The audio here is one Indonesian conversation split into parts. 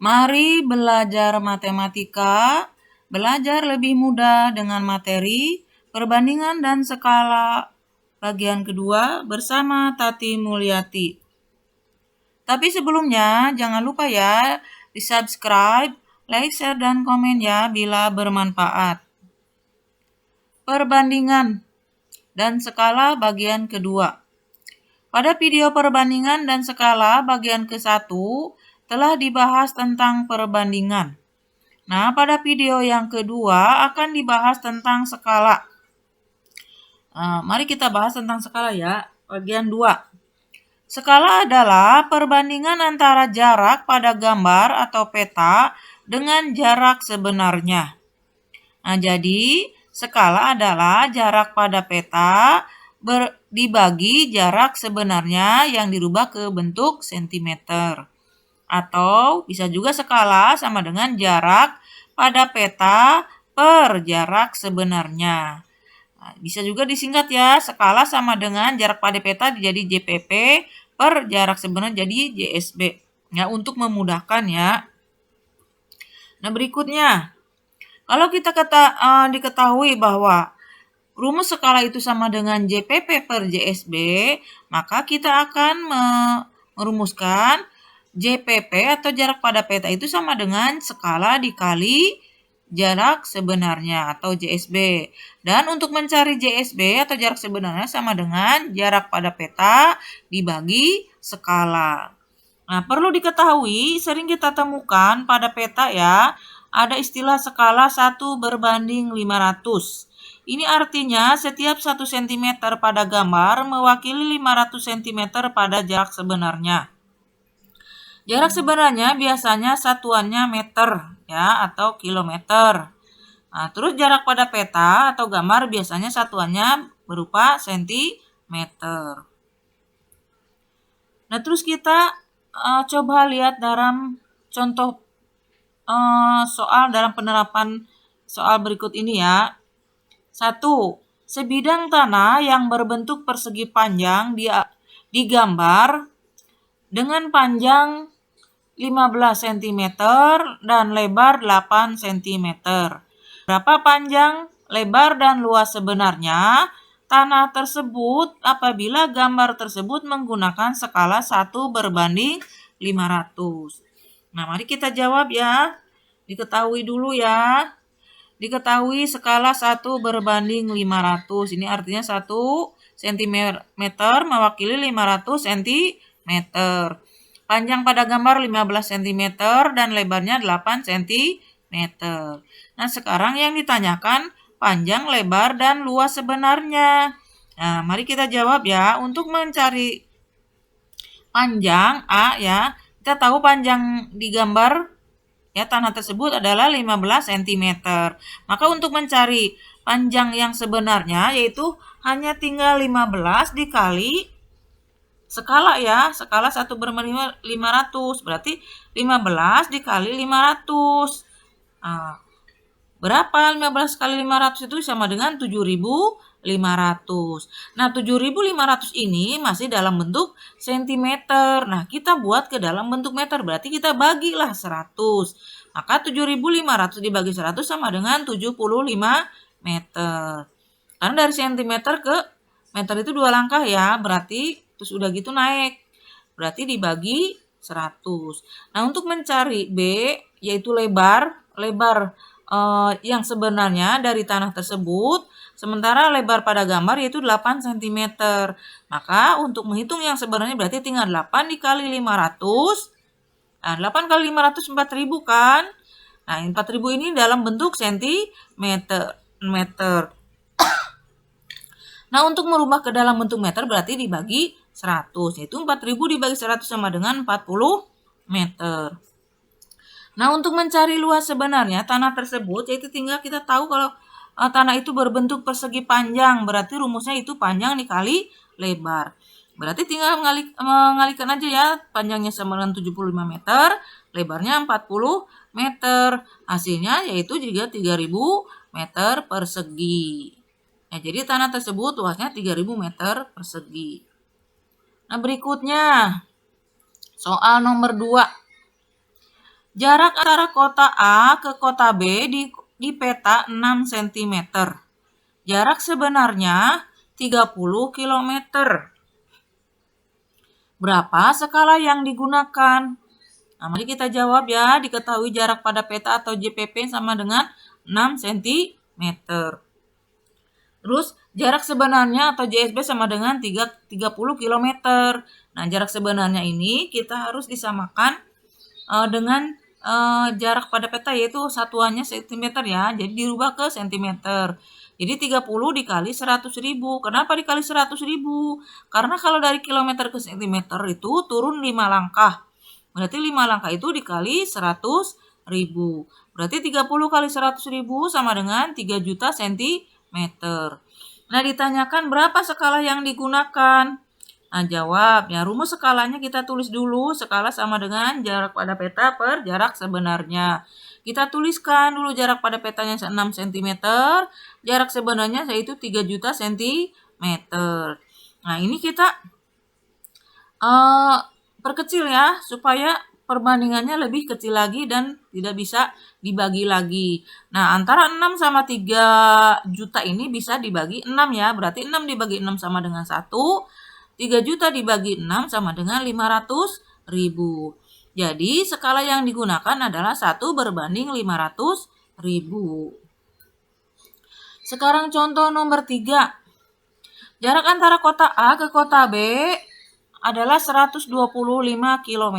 Mari belajar matematika, belajar lebih mudah dengan materi, perbandingan dan skala bagian kedua bersama Tati Mulyati. Tapi sebelumnya jangan lupa ya di subscribe, like, share, dan komen ya bila bermanfaat. Perbandingan dan skala bagian kedua. Pada video perbandingan dan skala bagian ke-1 telah dibahas tentang perbandingan. Nah, pada video yang kedua akan dibahas tentang skala. Mari kita bahas tentang skala ya, bagian 2. Skala adalah perbandingan antara jarak pada gambar atau peta dengan jarak sebenarnya. Nah, jadi skala adalah jarak pada peta dibagi jarak sebenarnya yang dirubah ke bentuk sentimeter. Atau bisa juga skala sama dengan jarak pada peta per jarak sebenarnya. Nah, bisa juga disingkat ya, skala sama dengan jarak pada peta jadi JPP per jarak sebenarnya jadi JSB. Ya, untuk memudahkan ya. Nah, berikutnya, kalau kita diketahui bahwa rumus skala itu sama dengan JPP per JSB, maka kita akan merumuskan JPP atau jarak pada peta itu sama dengan skala dikali jarak sebenarnya atau JSB. Dan untuk mencari JSB atau jarak sebenarnya sama dengan jarak pada peta dibagi skala. Nah, perlu diketahui sering kita temukan pada peta ya, ada istilah skala 1/500. Ini artinya setiap 1 cm pada gambar mewakili 500 cm pada jarak sebenarnya. Jarak sebenarnya biasanya satuannya meter ya atau kilometer. Nah, terus jarak pada peta atau gambar biasanya satuannya berupa sentimeter. Nah, terus kita coba lihat dalam contoh soal dalam penerapan soal berikut ini ya. 1. Sebidang tanah yang berbentuk persegi panjang digambar dengan panjang 15 cm dan lebar 8 cm. Berapa panjang, lebar, dan luas sebenarnya tanah tersebut apabila gambar tersebut menggunakan skala 1/500. Nah, mari kita jawab ya. Diketahui dulu ya. Diketahui skala 1/500. Ini artinya 1 cm mewakili 500 cm. Panjang pada gambar 15 cm dan lebarnya 8 cm. Nah, sekarang yang ditanyakan panjang, lebar, dan luas sebenarnya. Nah, mari kita jawab ya. Untuk mencari panjang A ya, kita tahu panjang di gambar ya tanah tersebut adalah 15 cm. Maka untuk mencari panjang yang sebenarnya yaitu hanya tinggal 15 dikali skala ya, skala 1/500 berarti 15 dikali 500. Nah, berapa 15 kali 500 itu sama dengan 7.500. Nah, 7.500 ini masih dalam bentuk sentimeter. Nah, kita buat ke dalam bentuk meter. Berarti kita bagilah 100. Maka 7.500 dibagi 100 sama dengan 75 meter. Karena dari sentimeter ke meter itu 2 langkah ya. Berarti terus udah gitu naik. Berarti dibagi 100. Nah, untuk mencari B yaitu lebar yang sebenarnya dari tanah tersebut, sementara lebar pada gambar yaitu 8 cm. Maka untuk menghitung yang sebenarnya berarti tinggal 8 dikali 500. Nah, 8 kali 500 4.000 kan? Nah, 4.000 ini dalam bentuk sentimeter. Nah, untuk merubah ke dalam bentuk meter berarti dibagi 100. Yaitu 4.000 dibagi 100 sama dengan 40 meter. Nah, untuk mencari luas sebenarnya tanah tersebut, yaitu tinggal kita tahu kalau tanah itu berbentuk persegi panjang, berarti rumusnya itu panjang dikali lebar. Berarti tinggal mengalihkan aja ya, panjangnya sama dengan 75 meter, lebarnya 40 meter. Hasilnya yaitu juga 3.000 meter persegi. Nah, jadi tanah tersebut luasnya 3.000 meter persegi. Nah, berikutnya soal nomor 2. Jarak antara kota A ke kota B di peta 6 cm. Jarak sebenarnya 30 km. Berapa skala yang digunakan? Nah, mari kita jawab ya. Diketahui jarak pada peta atau JPP sama dengan 6 cm. Terus jarak sebenarnya atau JSB sama dengan 30 km. Nah, jarak sebenarnya ini kita harus disamakan dengan jarak pada peta, yaitu satuannya cm ya. Jadi dirubah ke cm. Jadi 30 dikali 100.000. Kenapa dikali 100.000? Karena kalau dari kilometer ke cm itu turun 5 langkah. Berarti 5 langkah itu dikali 100.000. Berarti 30 kali 100.000 sama dengan 3 juta cm. Nah, ditanyakan berapa skala yang digunakan? Nah, jawab ya. Rumus skalanya kita tulis dulu. Skala sama dengan jarak pada peta per jarak sebenarnya. Kita tuliskan dulu jarak pada petanya 6 cm. Jarak sebenarnya yaitu 3 juta cm. Nah, ini kita perkecil ya, supaya perbandingannya lebih kecil lagi dan tidak bisa dibagi lagi. Nah, antara 6 sama 3 juta ini bisa dibagi 6 ya. Berarti 6 dibagi 6 sama dengan 1. 3 juta dibagi 6 sama dengan 500.000. Jadi, skala yang digunakan adalah 1 berbanding 500.000. Sekarang contoh nomor 3. Jarak antara kota A ke kota B adalah 125 km.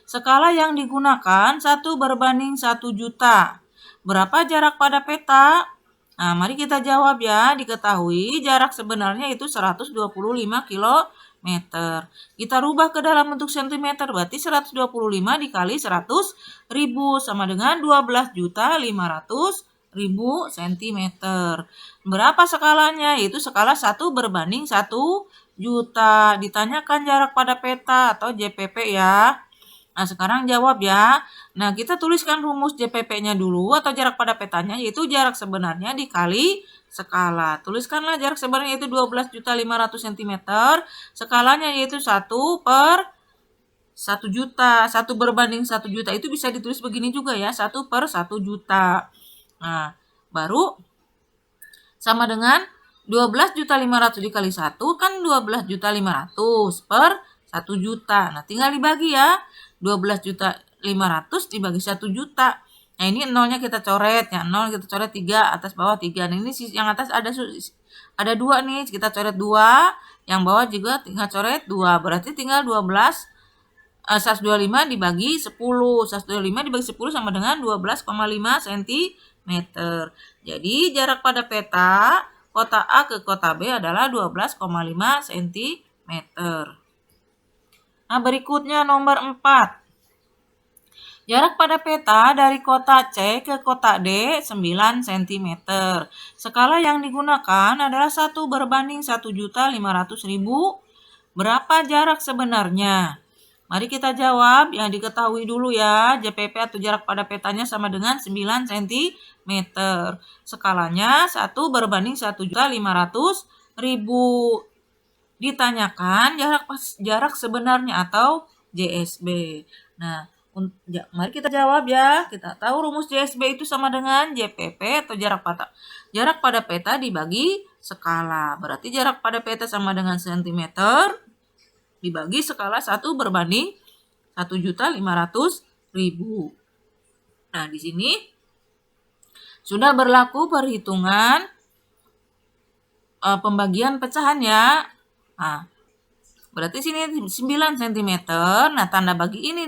Skala yang digunakan 1 berbanding 1 juta. Berapa jarak pada peta? Nah, mari kita jawab ya. Diketahui jarak sebenarnya itu 125 km. Kita rubah ke dalam bentuk cm. Berarti 125 dikali 100.000 sama dengan 12.500.000 cm. Berapa skalanya? Yaitu skala 1 berbanding 1 juta. Ditanyakan jarak pada peta atau JPP ya. Nah, sekarang jawab ya. Nah, kita tuliskan rumus JPP-nya dulu atau jarak pada petanya, yaitu jarak sebenarnya dikali skala. Tuliskanlah jarak sebenarnya yaitu 12.500.000 cm. Skalanya yaitu 1 per 1 juta. 1 berbanding 1 juta itu bisa ditulis begini juga ya. 1 per 1 juta. Nah, baru sama dengan 12.500 dikali 1 kan 12.500 per 1 juta. Nah, tinggal dibagi ya. 12.500 dibagi 1 juta. Nah, ini nolnya kita coret ya. 0 kita coret 3, atas bawah 3. Nah, ini yang atas ada 2 nih. Kita coret 2. Yang bawah juga tinggal coret 2. Berarti tinggal 125 dibagi 10. 125 dibagi 10 sama dengan 12,5 cm. Jadi jarak pada peta kota A ke kota B adalah 12,5 cm. Nah, berikutnya nomor 4. Jarak pada peta dari kota C ke kota D 9 cm. Skala yang digunakan adalah 1 berbanding 1.500.000. Berapa jarak sebenarnya? Mari kita jawab. Yang diketahui dulu ya, JPP atau jarak pada petanya sama dengan 9 cm. Skalanya 1 berbanding 1.500.000. Ditanyakan jarak sebenarnya atau JSB. Nah, mari kita jawab ya. Kita tahu rumus JSB itu sama dengan JPP atau jarak pada peta dibagi skala. Berarti jarak pada peta sama dengan cm dibagi skala 1 berbanding 1.500.000. Nah, di sini sudah berlaku perhitungan pembagian pecahan ya. Nah, berarti sini 9 cm. Nah, tanda bagi ini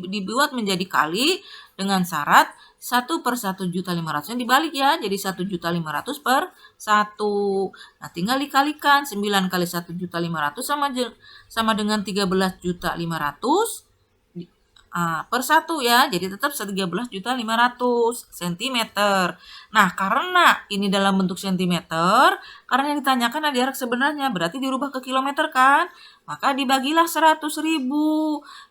dibuat menjadi kali dengan syarat 1 per 1.500. Dibalik ya, jadi 1.500 per 1. Nah, tinggal dikalikan. 9 kali 1.500 sama dengan 13.500 per 1 ya. Jadi tetap 13.500 cm. Nah, karena ini dalam bentuk cm, karena yang ditanyakan adalah jarak sebenarnya, berarti dirubah ke kilometer kan? Maka dibagilah 100.000.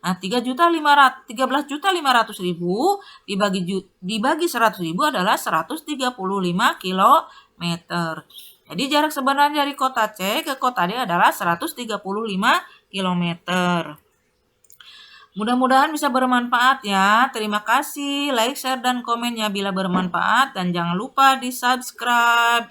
Nah, 13.500.000 dibagi 100.000 adalah 135 km. Jadi jarak sebenarnya dari kota C ke kota D adalah 135 km. Mudah-mudahan bisa bermanfaat ya. Terima kasih, like, share, dan komennya bila bermanfaat. Dan jangan lupa di subscribe.